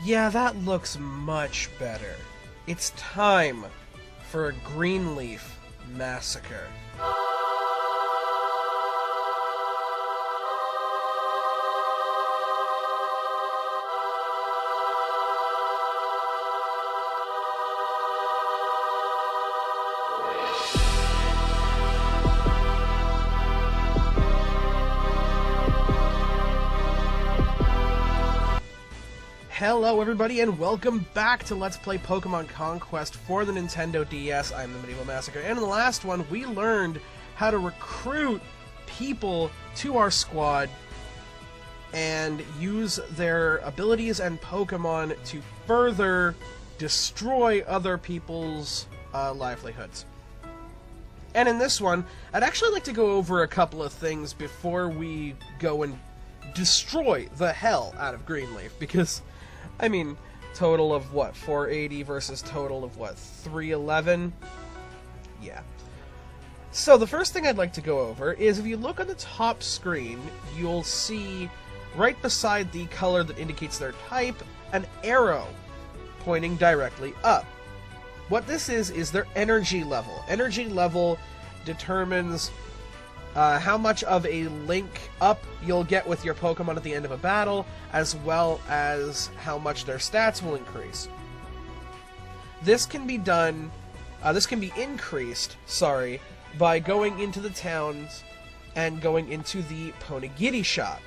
Yeah, that looks much better. It's time for a Greenleaf Massacre. Hello everybody and welcome back to Let's Play Pokemon Conquest for the Nintendo DS. I'm TheMedievalMassacre, and in the last one we learned how to recruit people to our squad and use their abilities and Pokemon to further destroy other people's livelihoods. And in this one, I'd actually like to go over a couple of things before we go and destroy the hell out of Greenleaf, because I mean, total of what, 480 versus total of what, 311? Yeah. So the first thing I'd like to go over is if you look on the top screen, you'll see right beside the color that indicates their type, an arrow pointing directly up. What this is their energy level. Energy level determines how much of a link up you'll get with your Pokemon at the end of a battle, as well as how much their stats will increase. This can be done, increased, by going into the towns and going into the Ponegiri shop.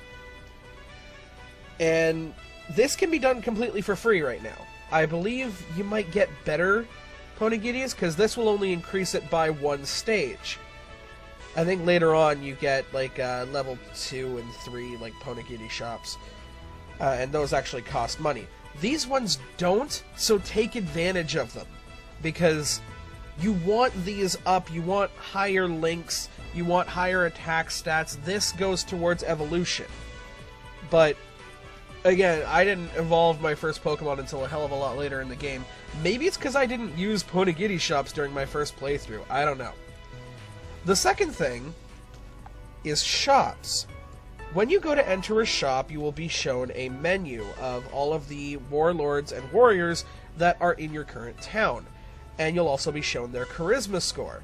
And this can be done completely for free right now. I believe you might get better Ponegiris, because this will only increase it by one stage. I think later on you get like level 2 and 3 like Ponegiri shops, and those actually cost money. These ones don't, so take advantage of them, because you want these up, you want higher links, you want higher attack stats. This goes towards evolution. But again, I didn't evolve my first Pokemon until a hell of a lot later in the game. Maybe it's because I didn't use Ponegiri shops during my first playthrough. I don't know. The second thing is shops. When you go to enter a shop, you will be shown a menu of all of the warlords and warriors that are in your current town, and you'll also be shown their charisma score.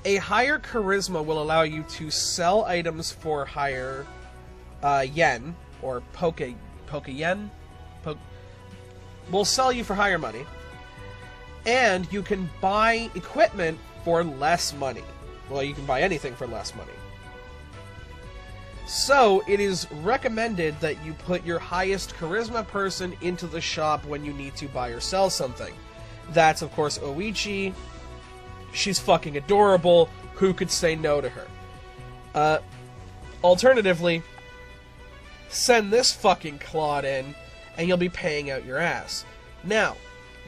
A higher charisma will allow you to sell items for higher yen, or Poke-yen? Will sell you for higher money, and you can buy equipment for less money. Well, you can buy anything for less money. So, it is recommended that you put your highest charisma person into the shop when you need to buy or sell something. That's, of course, Oichi. She's fucking adorable. Who could say no to her? Alternatively, send this fucking clod in, and you'll be paying out your ass. Now,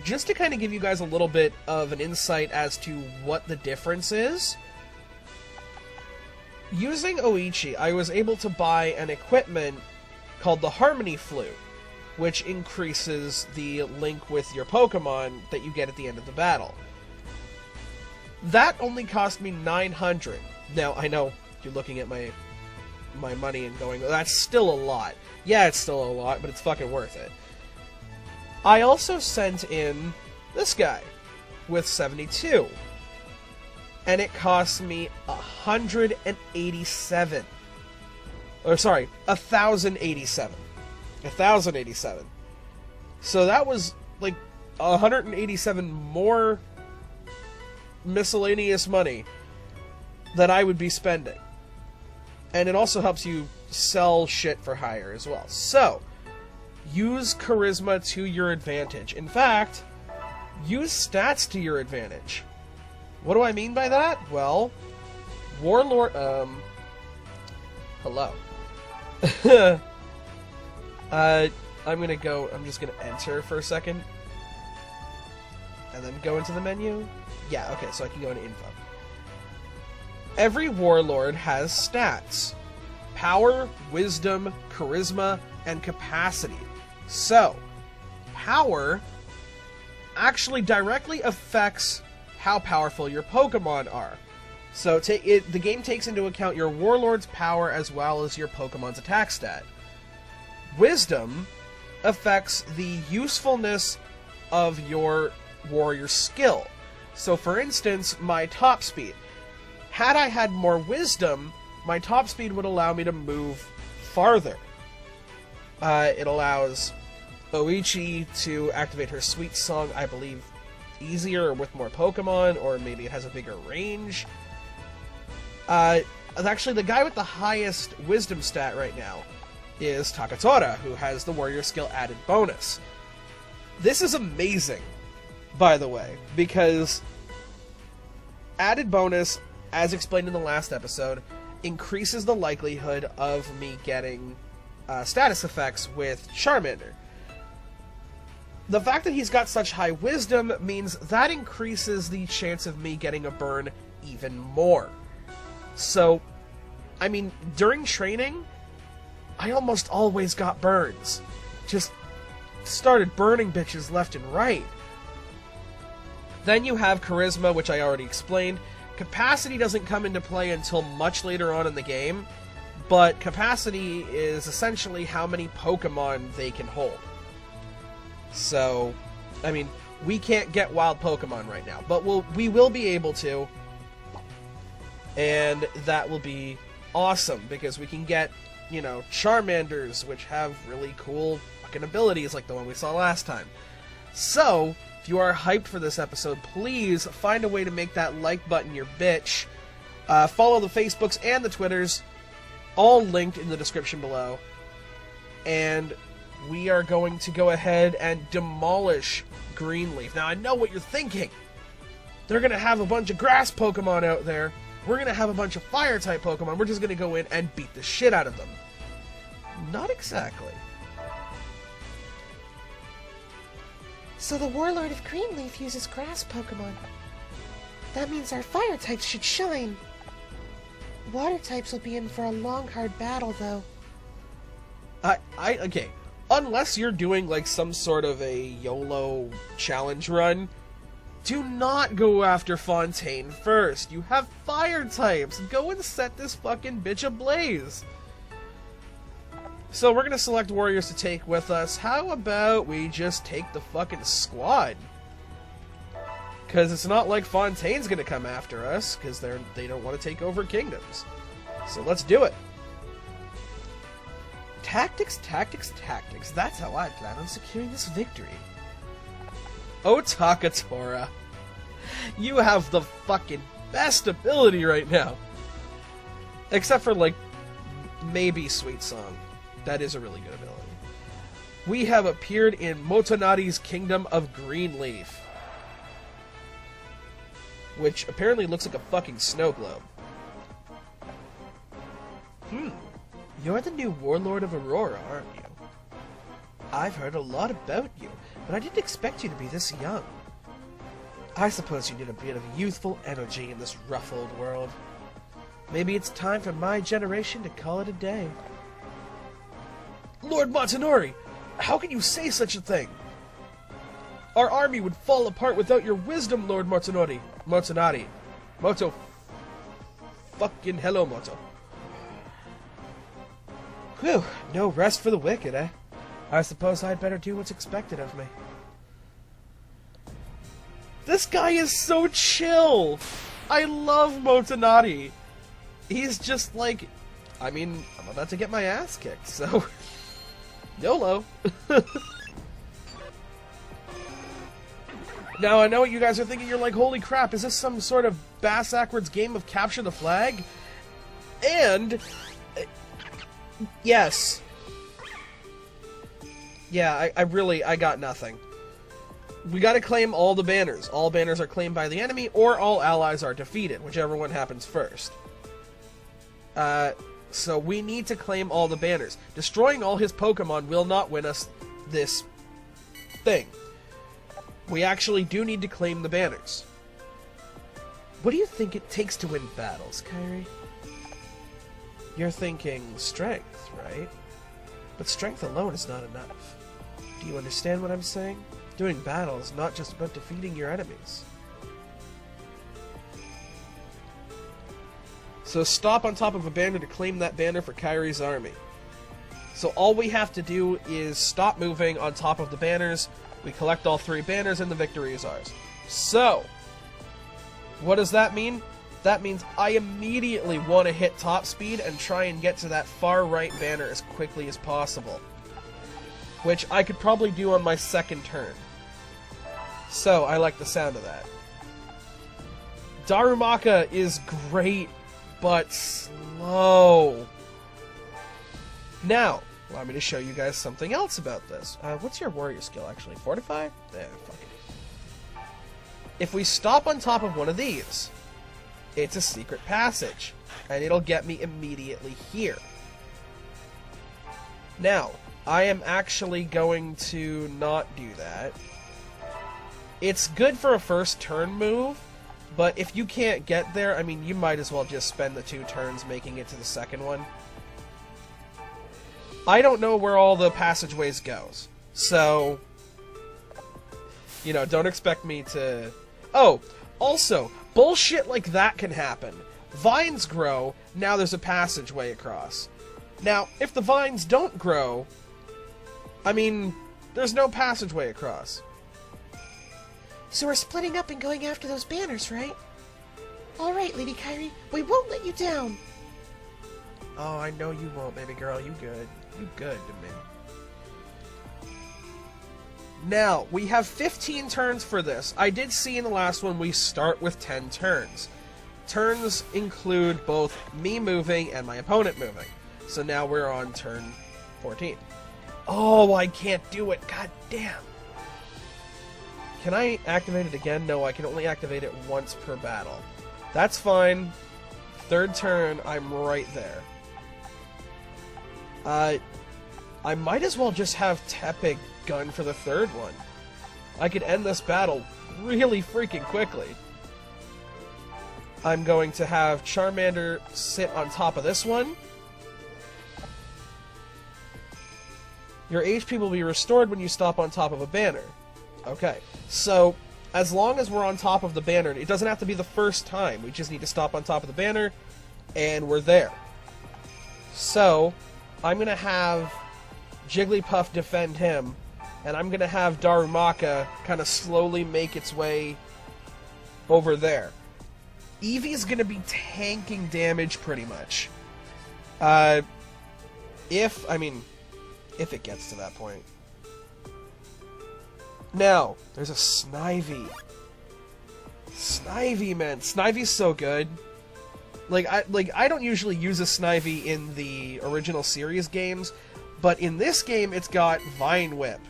just to kind of give you guys a little bit of an insight as to what the difference is, using Oichi, I was able to buy an equipment called the Harmony Flute, which increases the link with your Pokemon that you get at the end of the battle. That only cost me 900. Now, I know you're looking at my money and going, that's still a lot. Yeah, it's still a lot, but it's fucking worth it. I also sent in this guy with 72, and it cost me 187. Or sorry, 1,087. 1,087. So that was like 187 more miscellaneous money that I would be spending. And it also helps you sell shit for hire as well. So, use charisma to your advantage. In fact, use stats to your advantage. What do I mean by that? Well, Warlord, hello. I'm just gonna enter for a second. And then go into the menu. Yeah, okay, so I can go into info. Every warlord has stats. Power, wisdom, charisma, and capacity. So, power actually directly affects how powerful your Pokemon are. So the game takes into account your Warlord's power as well as your Pokemon's attack stat. Wisdom affects the usefulness of your warrior skill. So, for instance, my top speed. Had I had more wisdom, my top speed would allow me to move farther. It allows Oichi to activate her sweet song, I believe, easier or with more Pokemon, or maybe it has a bigger range. Actually, the guy with the highest wisdom stat right now is Takatora, who has the warrior skill added bonus. This is amazing, by the way, because added bonus, as explained in the last episode, increases the likelihood of me getting status effects with Charmander. The fact that he's got such high wisdom means that increases the chance of me getting a burn even more. So, I mean, during training, I almost always got burns. Just started burning bitches left and right. Then you have Charisma, which I already explained. Capacity doesn't come into play until much later on in the game, but Capacity is essentially how many Pokemon they can hold. So, I mean, we can't get wild Pokemon right now, but we will be able to, and that will be awesome, because we can get, you know, Charmanders, which have really cool fucking abilities like the one we saw last time. So, if you are hyped for this episode, please find a way to make that like button your bitch. Follow the Facebooks and the Twitters, all linked in the description below. And we are going to go ahead and demolish Greenleaf. Now, I know what you're thinking. They're going to have a bunch of grass Pokemon out there. We're going to have a bunch of Fire-type Pokemon. We're just going to go in and beat the shit out of them. Not exactly. So the Warlord of Greenleaf uses grass Pokemon. That means our Fire types should shine. Water types will be in for a long, hard battle, though. Okay. Unless you're doing, like, some sort of a YOLO challenge run, do not go after Fontaine first. You have Fire types. Go and set this fucking bitch ablaze. So we're going to select warriors to take with us. How about we just take the fucking squad? Because it's not like Fontaine's going to come after us, because they don't want to take over kingdoms. So let's do it. Tactics, tactics, tactics. That's how I plan on securing this victory. Oh, Takatora. You have the fucking best ability right now. Except for, like, maybe Sweet Song. That is a really good ability. We have appeared in Motonari's Kingdom of Greenleaf, which apparently looks like a fucking snow globe. You're the new Warlord of Aurora, aren't you? I've heard a lot about you, but I didn't expect you to be this young. I suppose you need a bit of youthful energy in this rough old world. Maybe it's time for my generation to call it a day. Lord Motonori, how can you say such a thing? Our army would fall apart without your wisdom, Lord Motonori. Moto. Fucking hello, Moto. Whew, no rest for the wicked, eh? I suppose I'd better do what's expected of me. This guy is so chill! I love Motonari. He's just like, I mean, I'm about to get my ass kicked, so YOLO. Now, I know what you guys are thinking. You're like, holy crap, is this some sort of bass-ackwards game of capture the flag? And yes. Yeah, I got nothing. We gotta claim all the banners. All banners are claimed by the enemy, or all allies are defeated, whichever one happens first. So we need to claim all the banners. Destroying all his Pokemon will not win us this thing. We actually do need to claim the banners. What do you think it takes to win battles, Kairi? You're thinking strength, right? But strength alone is not enough. Do you understand what I'm saying? Doing battle is not just about defeating your enemies. So stop on top of a banner to claim that banner for Kairi's army. So all we have to do is stop moving on top of the banners. We collect all 3 banners and the victory is ours. So, what does that mean? That means I immediately want to hit top speed and try and get to that far right banner as quickly as possible. Which I could probably do on my second turn. So, I like the sound of that. Darumaka is great, but slow. Now, allow me to show you guys something else about this. What's your warrior skill, actually? Fortify? Fuck it. If we stop on top of one of these, it's a secret passage, and it'll get me immediately here. Now, I am actually going to not do that. It's good for a first turn move, but if you can't get there, I mean, you might as well just spend the 2 turns making it to the second one. I don't know where all the passageways goes, so, you know, don't expect me to... Oh, also, bullshit like that can happen. Vines grow, now there's a passageway across. Now, if the vines don't grow, I mean, there's no passageway across. So we're splitting up and going after those banners, right? Alright, Lady Kyrie, we won't let you down. Oh, I know you won't, baby girl. You good. You good to me. Now, we have 15 turns for this. I did see in the last one we start with 10 turns. Turns include both me moving and my opponent moving. So now we're on turn 14. Oh, I can't do it. God damn. Can I activate it again? No, I can only activate it once per battle. That's fine. Third turn, I'm right there. I might as well just have Tepig gun for the third one. I could end this battle really freaking quickly. I'm going to have Charmander sit on top of this one. Your HP will be restored when you stop on top of a banner. Okay, so as long as we're on top of the banner, it doesn't have to be the first time. We just need to stop on top of the banner, and we're there. So, I'm going to have Jigglypuff defend him, and I'm going to have Darumaka kind of slowly make its way over there. Eevee's going to be tanking damage pretty much. If it gets to that point. Now, there's a Snivy. Snivy, man. Snivy's so good. I don't usually use a Snivy in the original series games, but in this game it's got Vine Whip,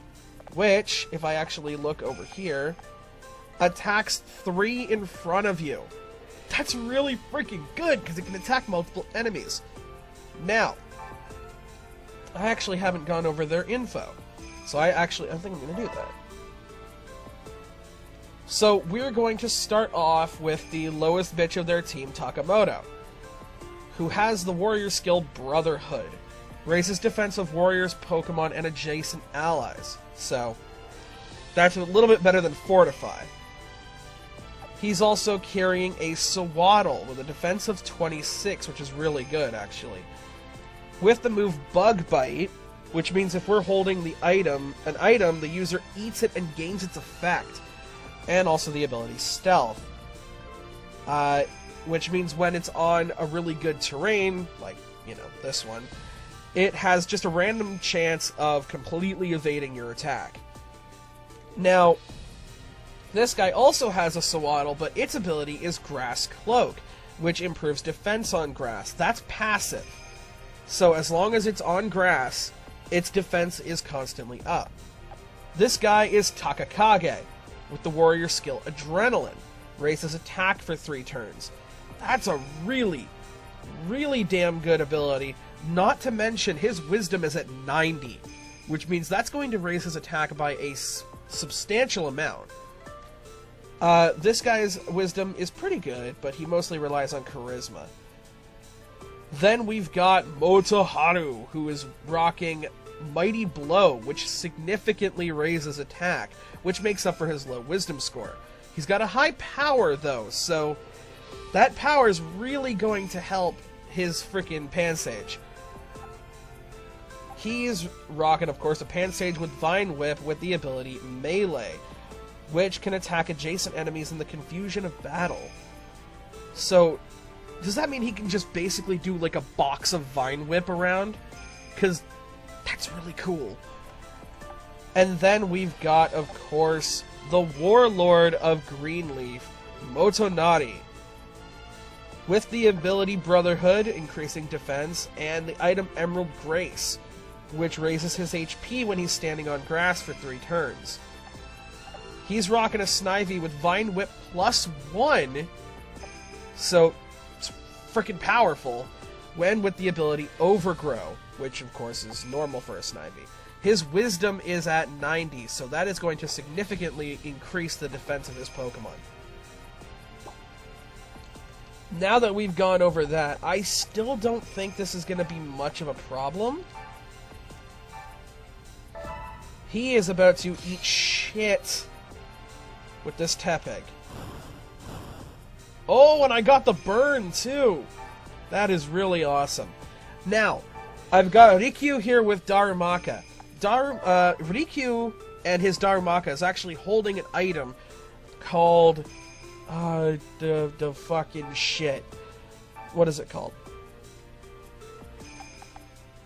which, if I actually look over here, attacks 3 in front of you. That's really freaking good, because it can attack multiple enemies. Now, I actually haven't gone over their info, so I think I'm going to do that. So, we're going to start off with the lowest bitch of their team, Takamoto, who has the warrior skill Brotherhood. Raises defense of warriors, Pokemon, and adjacent allies. So, that's a little bit better than Fortify. He's also carrying a Sewaddle with a defense of 26, which is really good, actually. With the move Bug Bite, which means if we're holding an item, the user eats it and gains its effect. And also the ability Stealth. Which means when it's on a really good terrain, like, this one, it has just a random chance of completely evading your attack. Now, this guy also has a Sewaddle, but its ability is Grass Cloak, which improves defense on grass. That's passive. So as long as it's on grass, its defense is constantly up. This guy is Takakage, with the warrior skill Adrenaline. Raises attack for 3 turns. That's a really, really damn good ability. Not to mention, his wisdom is at 90, which means that's going to raise his attack by a substantial amount. This guy's wisdom is pretty good, but he mostly relies on charisma. Then we've got Motoharu, who is rocking Mighty Blow, which significantly raises attack, which makes up for his low wisdom score. He's got a high power, though, so that power is really going to help his frickin' Pansage. he's rocking, of course, a Pansage with Vine Whip with the ability Melee, which can attack adjacent enemies in the confusion of battle. So, does that mean he can just basically do like a box of Vine Whip around? Because that's really cool. And then we've got, of course, the Warlord of Greenleaf, Motonari, with the ability Brotherhood, increasing defense, and the item Emerald Grace, which raises his HP when he's standing on grass for 3 turns. He's rocking a Snivy with Vine Whip +1, so it's freaking powerful, when with the ability Overgrow, which of course is normal for a Snivy. His Wisdom is at 90, so that is going to significantly increase the defense of his Pokemon. Now that we've gone over that, I still don't think this is going to be much of a problem. He is about to eat shit with this Tepig. Oh, and I got the burn, too! That is really awesome. Now, I've got Rikyu here with Darumaka. Rikyu and his Darumaka is actually holding an item called... the fucking shit. What is it called?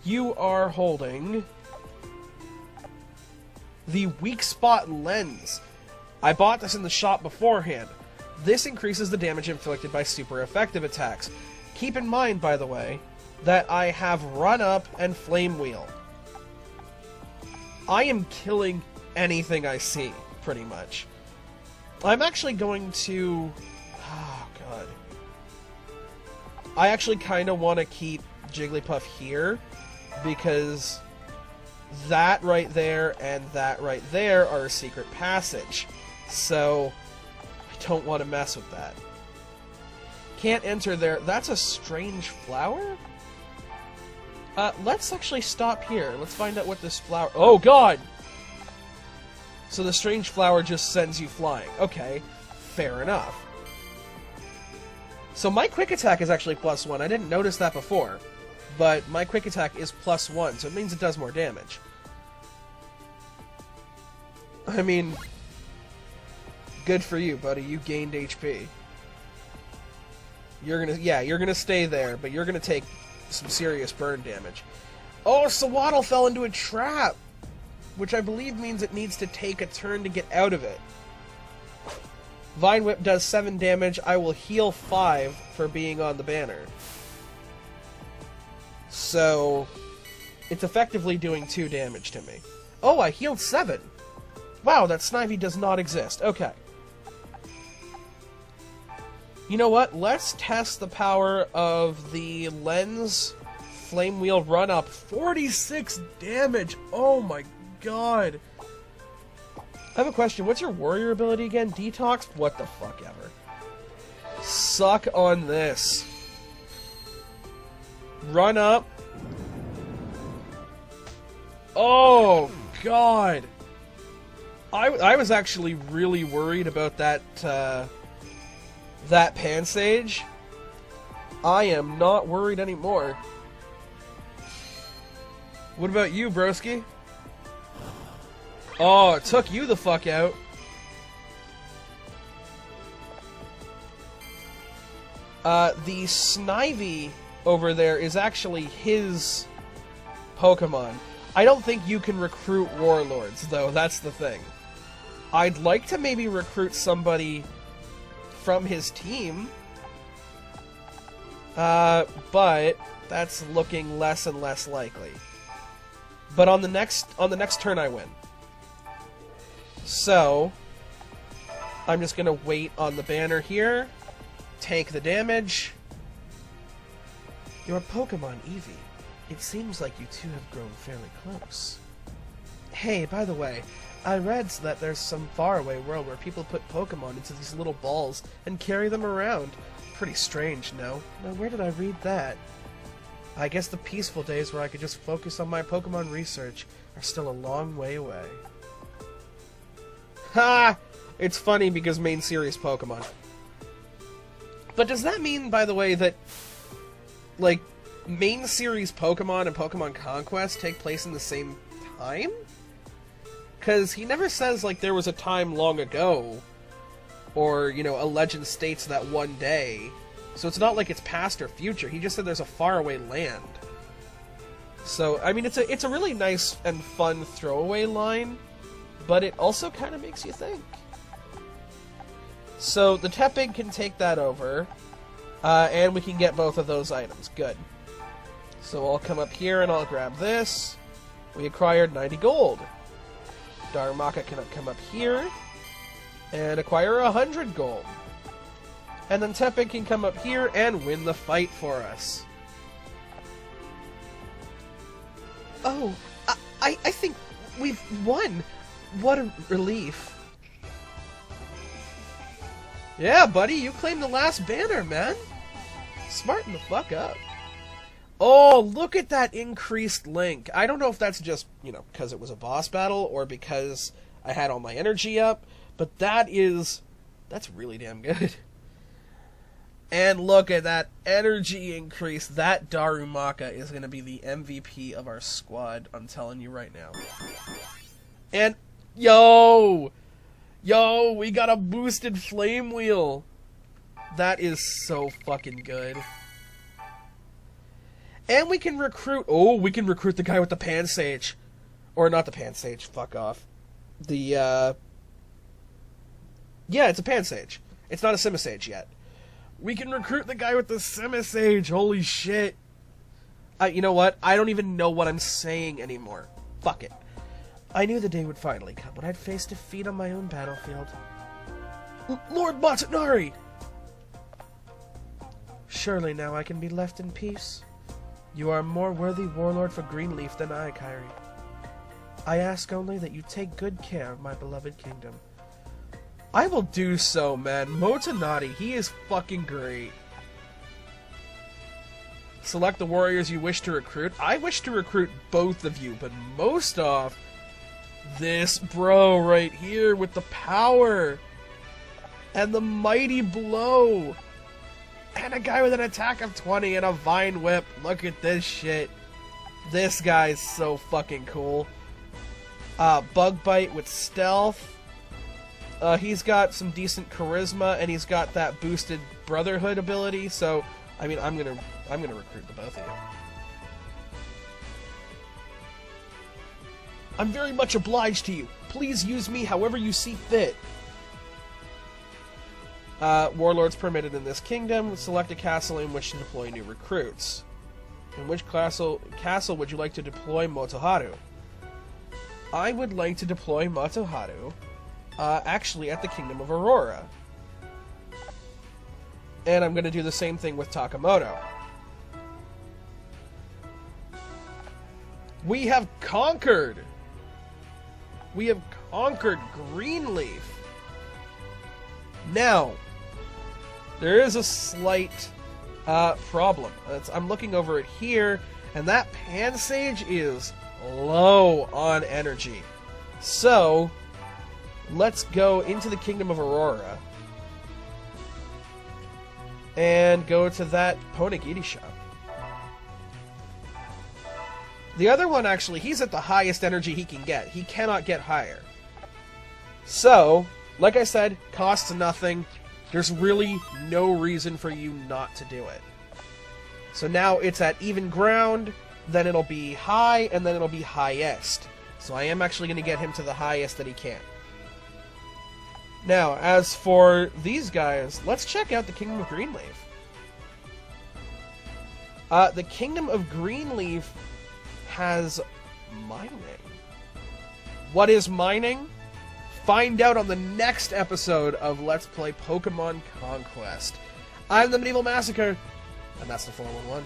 You are holding... the Weak Spot Lens. I bought this in the shop beforehand. This increases the damage inflicted by super effective attacks. Keep in mind, by the way, that I have Run Up and Flame Wheel. I am killing anything I see, pretty much. I'm actually going to... oh, God. I actually kind of want to keep Jigglypuff here, because that right there and that right there are a secret passage. So, I don't want to mess with that. Can't enter there. That's a strange flower? Let's actually stop here. Let's find out what this flower... oh, God! So the strange flower just sends you flying. Okay, fair enough. So my quick attack is actually +1. I didn't notice that before. But my quick attack is +1, so it means it does more damage. I mean... good for you, buddy. You gained HP. You're gonna stay there, but you're gonna take some serious burn damage. Oh, Sawaddle fell into a trap! Which I believe means it needs to take a turn to get out of it. Vine Whip does 7 damage. I will heal 5 for being on the banner. So, it's effectively doing 2 damage to me. Oh, I healed 7! Wow, that Snivy does not exist. Okay. You know what? Let's test the power of the Lens Flame Wheel Run Up. 46 damage! Oh my God! I have a question. What's your warrior ability again? Detox? What the fuck ever. Suck on this. Run Up. Oh, God! I was actually really worried about that, that Pansage. I am not worried anymore. What about you, broski? Oh, it took you the fuck out. The Snivy over there is actually his Pokemon. I don't think you can recruit Warlords, though. That's the thing. I'd like to maybe recruit somebody from his team. But that's looking less and less likely. But on the next turn I win. So, I'm just gonna wait on the banner here, tank the damage. Your Pokemon, Eevee. It seems like you two have grown fairly close. Hey, by the way, I read that there's some faraway world where people put Pokemon into these little balls and carry them around. Pretty strange, no? Now, where did I read that? I guess the peaceful days where I could just focus on my Pokemon research are still a long way away. Ha! It's funny because main series Pokemon. But does that mean, by the way, that, like, main series Pokemon and Pokemon Conquest take place in the same time? Because he never says, like, there was a time long ago, or, you know, a legend states that one day. So it's not like it's past or future. He just said there's a faraway land. So, I mean, it's a really nice and fun throwaway line, but it also kind of makes you think. So the Tepig can take that over, and we can get both of those items. Good. So I'll come up here and I'll grab this. We acquired 90 gold. Darumaka can come up here and acquire 100 gold. And then Tepig can come up here and win the fight for us. Oh, I think we've won. What a relief. Yeah, buddy, you claimed the last banner, man. Smarten the fuck up. Oh, look at that increased link. I don't know if that's just, you know, because it was a boss battle or because I had all my energy up, but that's really damn good. And look at that energy increase. That Darumaka is going to be the MVP of our squad, I'm telling you right now. And, yo, we got a boosted Flame Wheel. That is so fucking good. And we can recruit... Oh, we can recruit the guy with the Pansage. Or not the Pansage, fuck off. Yeah, it's a Pansage. It's not a Simisage yet. We can recruit the guy with the Simisage. Holy shit. You know what? I don't even know what I'm saying anymore. Fuck it. I knew the day would finally come when I'd face defeat on my own battlefield. Lord Matanari! Surely now I can be left in peace. You are a more worthy warlord for Greenleaf than I, Kairi. I ask only that you take good care of my beloved kingdom. I will do so, man. Motanari, he is fucking great. Select the warriors you wish to recruit. I wish to recruit both of you, but most off, this bro right here with the power and the mighty blow. And a guy with an attack of 20 and a vine whip. Look at this shit. This guy's so fucking cool. Bug bite with stealth. He's got some decent charisma, and he's got that boosted brotherhood ability. So, I mean, I'm gonna recruit the both of you. I'm very much obliged to you. Please use me however you see fit. Warlords permitted in this kingdom. Select a castle in which to deploy new recruits. In which castle would you like to deploy Motoharu? I would like to deploy Motoharu, actually at the Kingdom of Aurora. And I'm going to do the same thing with Takamoto. We have conquered! We have conquered Greenleaf! Now, there is a slight problem. I'm looking over it here, and that Pansage is low on energy. So, let's go into the Kingdom of Aurora and go to that Ponegiri shop. The other one, actually, he's at the highest energy he can get. He cannot get higher. So, like I said, costs nothing. There's really no reason for you not to do it. So now it's at even ground, then it'll be high, and then it'll be highest. So I am actually going to get him to the highest that he can. Now, as for these guys, let's check out the Kingdom of Greenleaf. The Kingdom of Greenleaf has mining. What is mining? Find out on the next episode of Let's Play Pokemon Conquest. I'm the Medieval Massacre, and that's the 411.